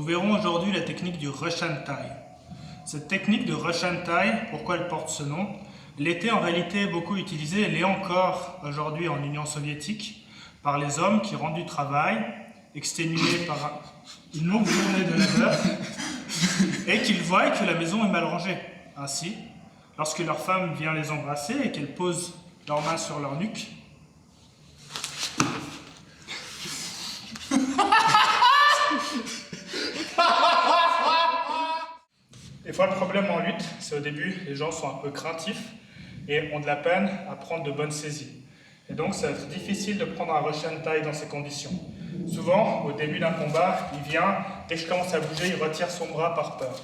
verrons aujourd'hui la technique du rush and tie. Cette technique de rush and tie, pourquoi elle porte ce nom? Elle était en réalité beaucoup utilisée, elle est encore aujourd'hui en Union soviétique, par les hommes qui rentrent du travail, exténués par une longue journée de labeur, et qu'ils voient que la maison est mal rangée. Ainsi, lorsque leur femme vient les embrasser et qu'elle pose leurs mains sur leur nuque, des fois, le problème en lutte, c'est au début, les gens sont un peu craintifs et ont de la peine à prendre de bonnes saisies. Et donc, ça va être difficile de prendre un rush and tie dans ces conditions. Souvent, au début d'un combat, il vient, dès que je commence à bouger, il retire son bras par peur.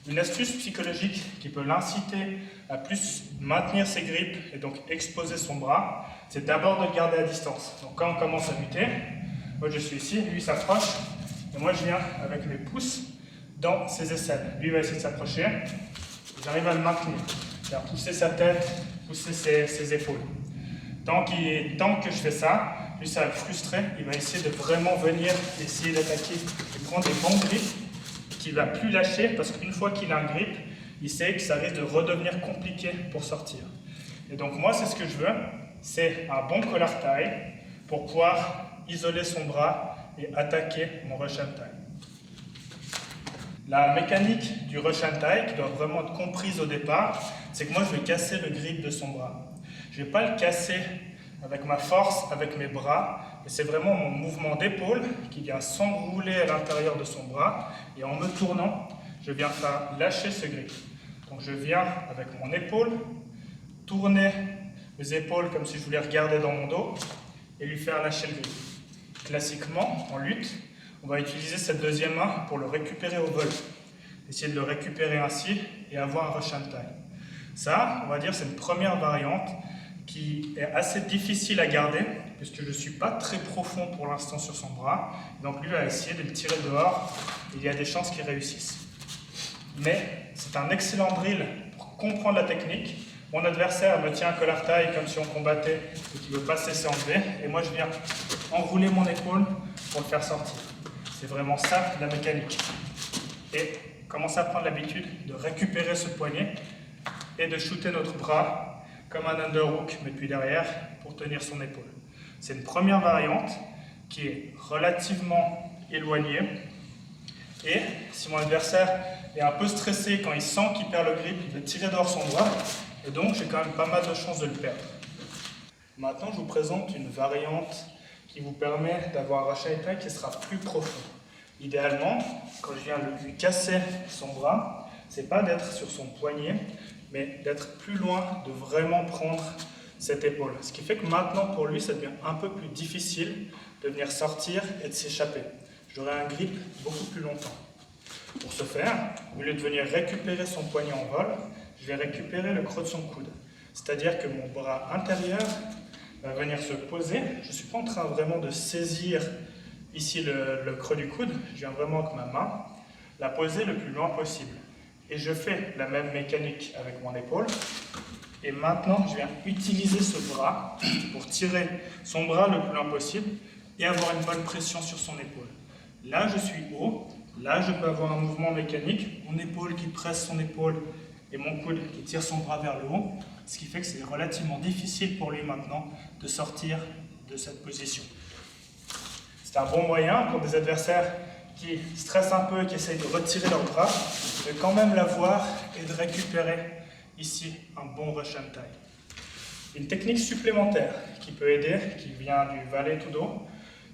Une astuce psychologique qui peut l'inciter à plus maintenir ses grippes et donc exposer son bras, c'est d'abord de le garder à distance. Donc quand on commence à lutter, moi je suis ici, lui s'approche, et moi je viens avec mes pouces dans ses aisselles. Lui va essayer de s'approcher, j'arrive à le maintenir. C'est-à-dire pousser sa tête, pousser ses épaules. Tant que je fais ça, lui ça va le frustrer, il va essayer de vraiment venir essayer d'attaquer et prendre des bons grippes qu'il ne va plus lâcher parce qu'une fois qu'il a un grip, il sait que ça risque de redevenir compliqué pour sortir. Et donc moi c'est ce que je veux, c'est un bon collar tie pour pouvoir isoler son bras et attaquer mon rush and tie. La mécanique du rush and tie, qui doit vraiment être comprise au départ, c'est que moi je vais casser le grip de son bras. Je ne vais pas le casser avec ma force, avec mes bras, mais c'est vraiment mon mouvement d'épaule qui vient s'enrouler à l'intérieur de son bras, et en me tournant, je viens faire lâcher ce grip. Donc je viens avec mon épaule, tourner mes épaules comme si je voulais regarder dans mon dos, et lui faire lâcher le grip. Classiquement, en lutte, on va utiliser cette deuxième main pour le récupérer au vol. Essayer de le récupérer ainsi et avoir un rush and tie. Ça, on va dire, c'est une première variante qui est assez difficile à garder, puisque je ne suis pas très profond pour l'instant sur son bras. Donc lui va essayer de le tirer dehors, et il y a des chances qu'il réussisse. Mais c'est un excellent drill pour comprendre la technique. Mon adversaire me tient un collar tie comme si on combattait et qu'il ne veut pas se laisser enlever, et moi je viens enrouler mon épaule pour le faire sortir. C'est vraiment ça la mécanique. Et commencer à prendre l'habitude de récupérer ce poignet et de shooter notre bras comme un underhook, mais puis derrière, pour tenir son épaule. C'est une première variante qui est relativement éloignée. Et si mon adversaire est un peu stressé quand il sent qu'il perd le grip, il va tirer dehors son bras. Et donc, j'ai quand même pas mal de chances de le perdre. Maintenant, je vous présente une variante qui vous permet d'avoir un rush and tie qui sera plus profond. Idéalement, quand je viens lui casser son bras, c'est pas d'être sur son poignet, mais d'être plus loin, de vraiment prendre cette épaule. Ce qui fait que maintenant, pour lui, ça devient un peu plus difficile de venir sortir et de s'échapper. J'aurai un grip beaucoup plus longtemps. Pour ce faire, au lieu de venir récupérer son poignet en vol, je vais récupérer le creux de son coude. C'est-à-dire que mon bras intérieur va venir se poser. Je ne suis pas en train vraiment de saisir ici le creux du coude. Je viens vraiment avec ma main la poser le plus loin possible. Et je fais la même mécanique avec mon épaule. Et maintenant, je viens utiliser ce bras pour tirer son bras le plus loin possible et avoir une bonne pression sur son épaule. Là, je suis haut. Là, je peux avoir un mouvement mécanique. Mon épaule qui presse son épaule et mon coude qui tire son bras vers le haut. Ce qui fait que c'est relativement difficile pour lui maintenant de sortir de cette position. C'est un bon moyen pour des adversaires qui stressent un peu et qui essayent de retirer leur bras, de quand même l'avoir et de récupérer ici un bon rush and tie. Une technique supplémentaire qui peut aider, qui vient du valet to do,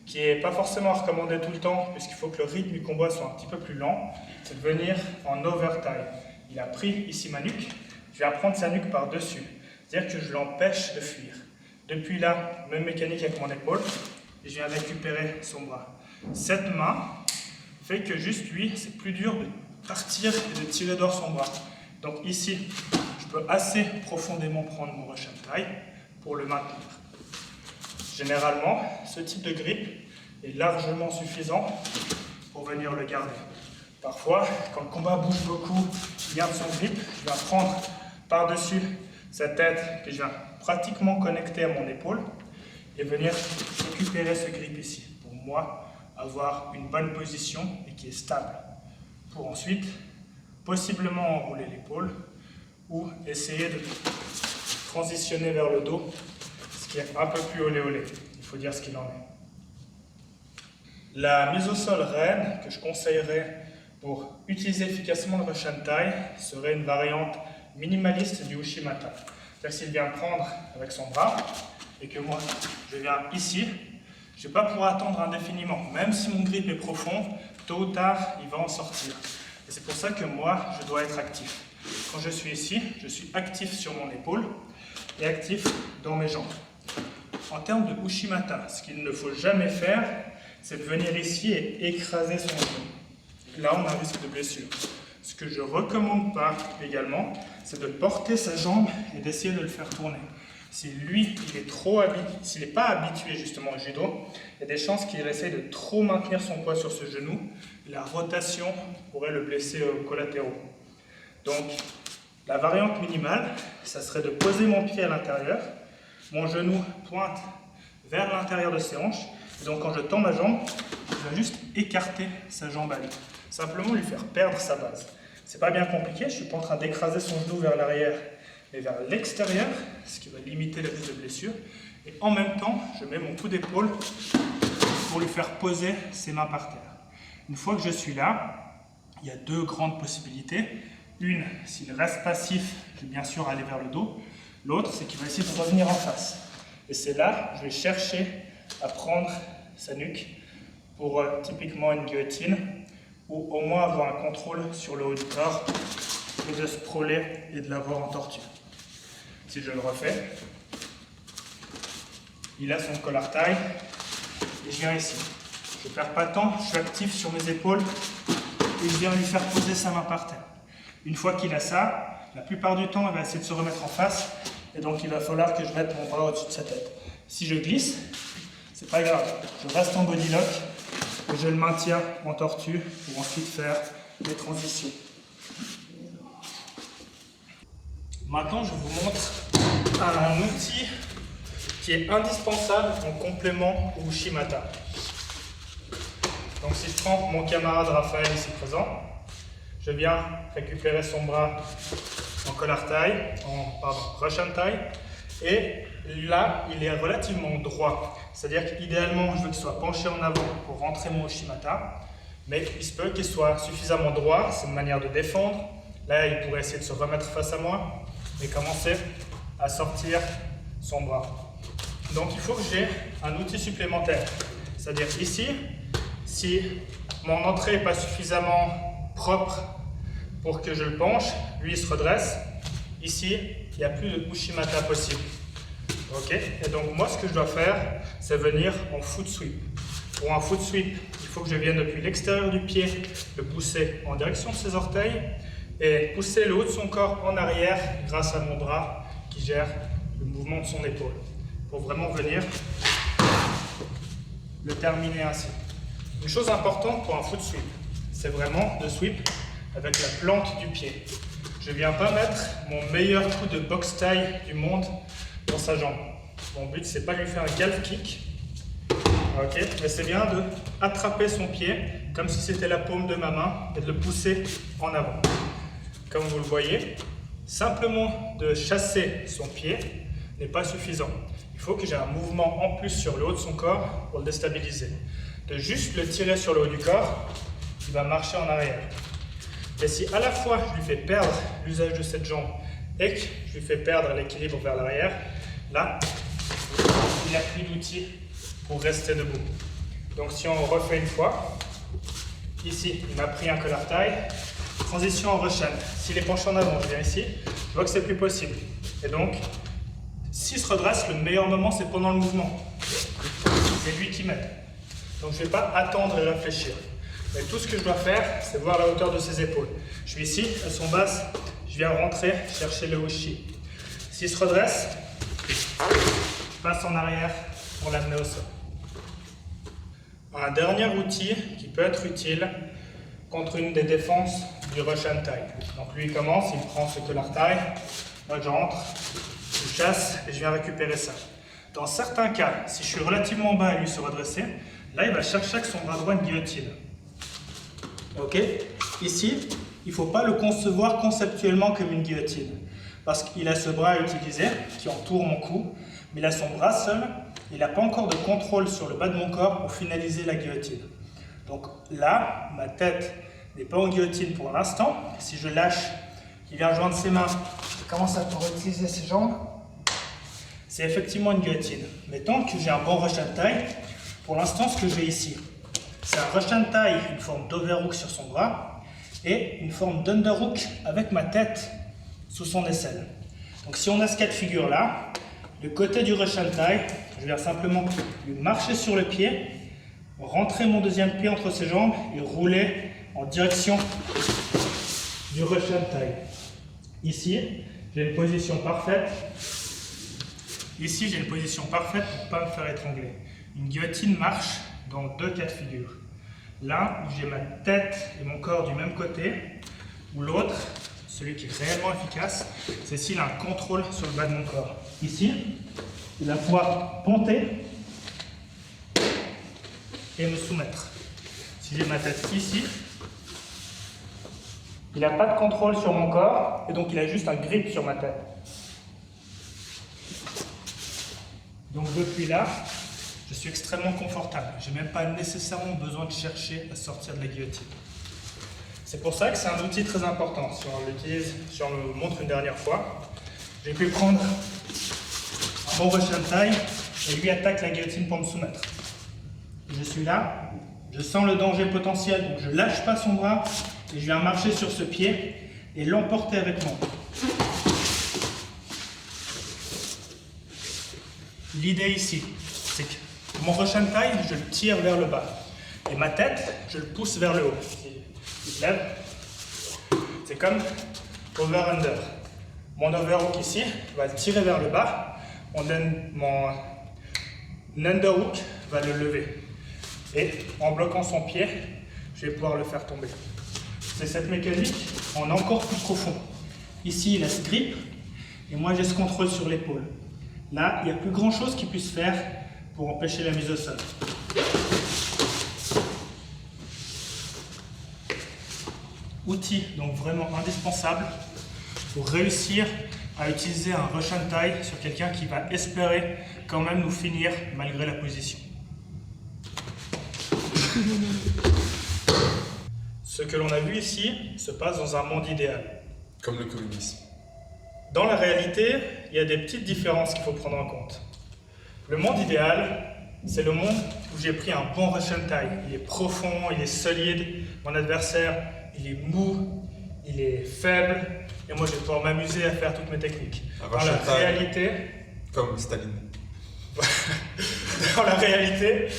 qui n'est pas forcément recommandée tout le temps, puisqu'il faut que le rythme du combat soit un petit peu plus lent, c'est de venir en over tie. Il a pris ici ma nuque, je viens prendre sa nuque par-dessus, c'est-à-dire que je l'empêche de fuir. Depuis là, même mécanique avec mon épaule, et je viens récupérer son bras. Cette main fait que juste lui, c'est plus dur de partir et de tirer dehors son bras. Donc ici, je peux assez profondément prendre mon rush and tie pour le maintenir. Généralement, ce type de grip est largement suffisant pour venir le garder. Parfois, quand le combat bouge beaucoup, il garde son grip, je viens prendre par-dessus sa tête que je viens pratiquement connecter à mon épaule et venir récupérer ce grip ici. Pour moi, avoir une bonne position et qui est stable, pour ensuite possiblement enrouler l'épaule ou essayer de transitionner vers le dos, ce qui est un peu plus olé olé, il faut dire ce qu'il en est. La mise au sol reine que je conseillerais pour utiliser efficacement le Russian Thai serait une variante minimaliste du Uchimata. C'est-à-dire s'il vient prendre avec son bras et que moi je viens ici, je ne vais pas pouvoir attendre indéfiniment. Même si mon grip est profond, tôt ou tard il va en sortir. Et c'est pour ça que moi je dois être actif. Quand je suis ici, je suis actif sur mon épaule et actif dans mes jambes. En termes de Uchimata, ce qu'il ne faut jamais faire, c'est de venir ici et écraser son genou. Là, on a un risque de blessure. Ce que je ne recommande pas également, c'est de porter sa jambe et d'essayer de le faire tourner. Si lui, s'il n'est pas habitué justement au judo, il y a des chances qu'il essaye de trop maintenir son poids sur ce genou. La rotation pourrait le blesser aux collatéraux. Donc, la variante minimale, ça serait de poser mon pied à l'intérieur, mon genou pointe vers l'intérieur de ses hanches. Donc quand je tends ma jambe, je vais juste écarter sa jambe à lui. Simplement lui faire perdre sa base. C'est pas bien compliqué, je ne suis pas en train d'écraser son genou vers l'arrière, mais vers l'extérieur, ce qui va limiter le risque de blessure. Et en même temps, je mets mon coup d'épaule pour lui faire poser ses mains par terre. Une fois que je suis là, il y a deux grandes possibilités. Une, s'il reste passif, je vais bien sûr aller vers le dos. L'autre, c'est qu'il va essayer de revenir en face. Et c'est là, je vais chercher à prendre sa nuque pour typiquement une guillotine ou au moins avoir un contrôle sur le haut du corps et de se sprawler et de l'avoir en tortue. Si je le refais, il a son collar taille et je viens ici. Je ne perds pas de temps, je suis actif sur mes épaules et je viens lui faire poser sa main par terre. Une fois qu'il a ça, la plupart du temps, il va essayer de se remettre en face et donc il va falloir que je mette mon bras au-dessus de sa tête. Si je glisse, c'est pas grave, je reste en body lock et je le maintiens en tortue pour ensuite faire des transitions. Maintenant, je vous montre un outil qui est indispensable en complément au Uchimata. Donc si je prends mon camarade Raphaël ici présent, je viens récupérer son bras en collar taille, Russian Thai, et là, il est relativement droit. C'est-à-dire qu'idéalement, je veux qu'il soit penché en avant pour rentrer mon Uchimata, mais il se peut qu'il soit suffisamment droit, c'est une manière de défendre. Là, il pourrait essayer de se remettre face à moi et commencer à sortir son bras. Donc, il faut que j'ai un outil supplémentaire. C'est-à-dire ici, si mon entrée n'est pas suffisamment propre pour que je le penche, lui il se redresse. Ici, il n'y a plus de Uchimata possible. Ok? Et donc moi, ce que je dois faire, c'est venir en foot sweep. Pour un foot sweep, il faut que je vienne depuis l'extérieur du pied, le pousser en direction de ses orteils et pousser le haut de son corps en arrière grâce à mon bras qui gère le mouvement de son épaule. Pour vraiment venir le terminer ainsi. Une chose importante pour un foot sweep, c'est vraiment de sweep avec la plante du pied. Je ne viens pas mettre mon meilleur coup de boxe taille du monde dans sa jambe. Mon but, c'est pas de lui faire un calf kick, okay, mais c'est bien de attraper son pied comme si c'était la paume de ma main et de le pousser en avant. Comme vous le voyez, simplement de chasser son pied n'est pas suffisant. Il faut que j'ai un mouvement en plus sur le haut de son corps pour le déstabiliser. De juste le tirer sur le haut du corps, il va marcher en arrière. Et si à la fois je lui fais perdre l'usage de cette jambe et que je lui fais perdre l'équilibre vers l'arrière, là, il n'a plus d'outils pour rester debout. Donc si on refait une fois, ici, il m'a pris un collar taille, transition en Russian. S'il est penché en avant, je viens ici, je vois que c'est plus possible. Et donc, s'il se redresse, le meilleur moment, c'est pendant le mouvement. C'est lui qui m'aide. Donc je ne vais pas attendre et réfléchir. Mais tout ce que je dois faire, c'est voir la hauteur de ses épaules. Je suis ici, elles sont basses, je viens rentrer, chercher le uchi. S'il se redresse, je passe en arrière pour l'amener au sol. Un dernier outil qui peut être utile contre une des défenses du Russian Thai. Donc lui il commence, il prend ce collar taille, moi je rentre, je chasse et je viens récupérer ça. Dans certains cas, si je suis relativement bas et lui se redresser, Là, il va chercher avec son bras droit une guillotine. Ok? Ici, il ne faut pas le concevoir conceptuellement comme une guillotine. Parce qu'il a ce bras à utiliser qui entoure mon cou, mais il a son bras seul. Il n'a pas encore de contrôle sur le bas de mon corps pour finaliser la guillotine. Donc là, ma tête n'est pas en guillotine pour l'instant. Si je lâche, il vient joindre ses mains, il commence à utiliser ses jambes. C'est effectivement une guillotine. Mais tant que j'ai un bon Russian tie, pour l'instant, ce que j'ai ici, c'est un Russian tie, une forme d'overhook sur son bras et une forme d'underhook avec ma tête sous son aisselle. Donc si on a ce cas de figure là, le côté du Russian tie, je vais simplement lui marcher sur le pied, rentrer mon deuxième pied entre ses jambes et rouler en direction du Russian tie. Ici, j'ai une position parfaite. Ici, j'ai une position parfaite pour ne pas me faire étrangler. Une guillotine marche dans deux cas de figure. L'un où j'ai ma tête et mon corps du même côté, ou l'autre, celui qui est réellement efficace, c'est s'il a un contrôle sur le bas de mon corps. Ici, il va pouvoir ponter et me soumettre. Si j'ai ma tête ici, il n'a pas de contrôle sur mon corps et donc il a juste un grip sur ma tête. Donc depuis là, je suis extrêmement confortable. Je n'ai même pas nécessairement besoin de chercher à sortir de la guillotine. C'est pour ça que c'est un outil très important. Si on l'utilise, si on le montre une dernière fois, j'ai pu prendre un bon Russian tie et lui attaque la guillotine pour me soumettre. Je suis là, je sens le danger potentiel, donc je ne lâche pas son bras et je viens marcher sur ce pied et l'emporter avec moi. L'idée ici, c'est que mon Russian tie, je le tire vers le bas. Et ma tête, je le pousse vers le haut. Il se lève. C'est comme over-under. Mon overhook ici, va le tirer vers le bas. Mon underhook va le lever. Et en bloquant son pied, je vais pouvoir le faire tomber. C'est cette mécanique en encore plus profond. Ici, il a ce grip. Et moi, j'ai ce contrôle sur l'épaule. Là, il n'y a plus grand chose qu'il puisse faire pour empêcher la mise au sol. Outil donc vraiment indispensable pour réussir à utiliser un Russian tie sur quelqu'un qui va espérer quand même nous finir malgré la position. Ce que l'on a vu ici se passe dans un monde idéal. Comme le communisme. Dans la réalité, il y a des petites différences qu'il faut prendre en compte. Le monde idéal, c'est le monde où j'ai pris un bon Russian tie. Il est profond, il est solide. Mon adversaire, il est mou, il est faible. Et moi, je vais pouvoir m'amuser à faire toutes mes techniques. Dans la réalité... Comme Staline. Dans la réalité,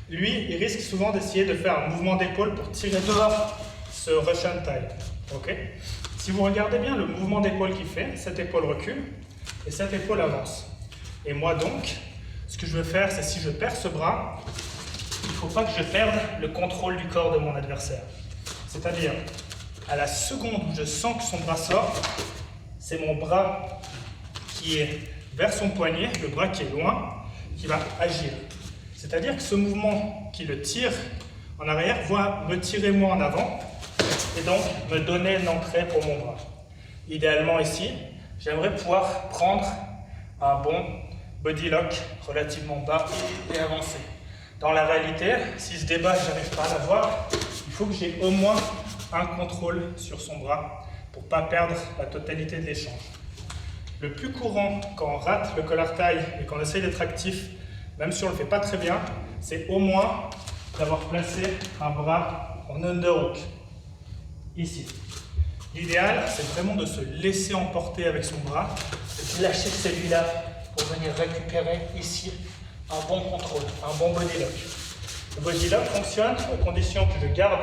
lui, il risque souvent d'essayer de faire un mouvement d'épaule pour tirer dehors ce Russian tie. Ok ? Si vous regardez bien le mouvement d'épaule qu'il fait, cette épaule recule et cette épaule avance. Et moi donc, ce que je veux faire, c'est si je perds ce bras, il ne faut pas que je perde le contrôle du corps de mon adversaire. C'est-à-dire, à la seconde où je sens que son bras sort, c'est mon bras qui est vers son poignet, le bras qui est loin, qui va agir. C'est-à-dire que ce mouvement qui le tire en arrière va me tirer moi en avant, et donc me donner l'entrée pour mon bras. Idéalement ici, j'aimerais pouvoir prendre un bon body lock relativement bas et avancer. Dans la réalité, si ce débat, je n'arrive pas à l'avoir, il faut que j'ai au moins un contrôle sur son bras pour ne pas perdre la totalité de l'échange. Le plus courant quand on rate le collar tie et qu'on essaye d'être actif, même si on ne le fait pas très bien, c'est au moins d'avoir placé un bras en underhook. Ici. L'idéal, c'est vraiment de se laisser emporter avec son bras, de lâcher celui-là pour venir récupérer ici un bon contrôle, un bon body lock. Le body lock fonctionne à condition que je garde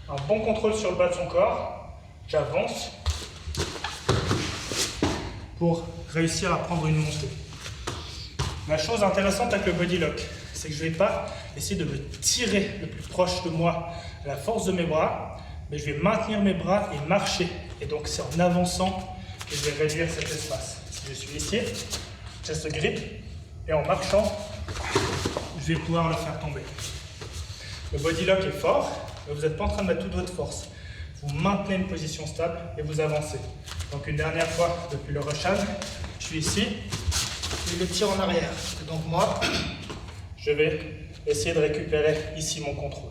un bon contrôle sur le bas de son corps, j'avance pour réussir à prendre une montée. La chose intéressante avec le body lock, c'est que je ne vais pas essayer de me tirer le plus proche de moi à la force de mes bras, mais je vais maintenir mes bras et marcher. Et donc c'est en avançant que je vais réduire cet espace. Si je suis ici, j'ai ce grip, et en marchant, je vais pouvoir le faire tomber. Le body lock est fort, mais vous n'êtes pas en train de mettre toute votre force. Vous maintenez une position stable et vous avancez. Donc une dernière fois depuis le rush-hand, je suis ici, et le tire en arrière. Et donc moi, je vais essayer de récupérer ici mon contrôle.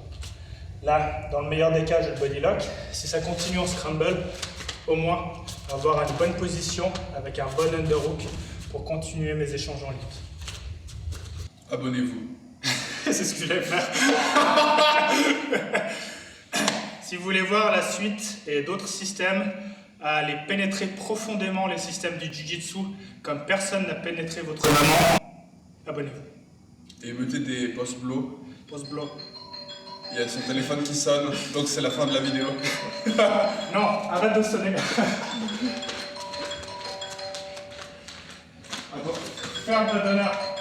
Là, dans le meilleur des cas, j'ai le body lock. Si ça continue en scramble, au moins avoir une bonne position avec un bon underhook pour continuer mes échanges en lutte. Abonnez-vous. C'est ce que je vais faire. Si vous voulez voir la suite et d'autres systèmes, à aller pénétrer profondément les systèmes du Jiu-Jitsu comme personne n'a pénétré votre maman, abonnez-vous. Et mettez des post-blow. Post-blow. Il y a son téléphone qui sonne, donc c'est la fin de la vidéo. Non, arrête de sonner. Ferme ta donneur.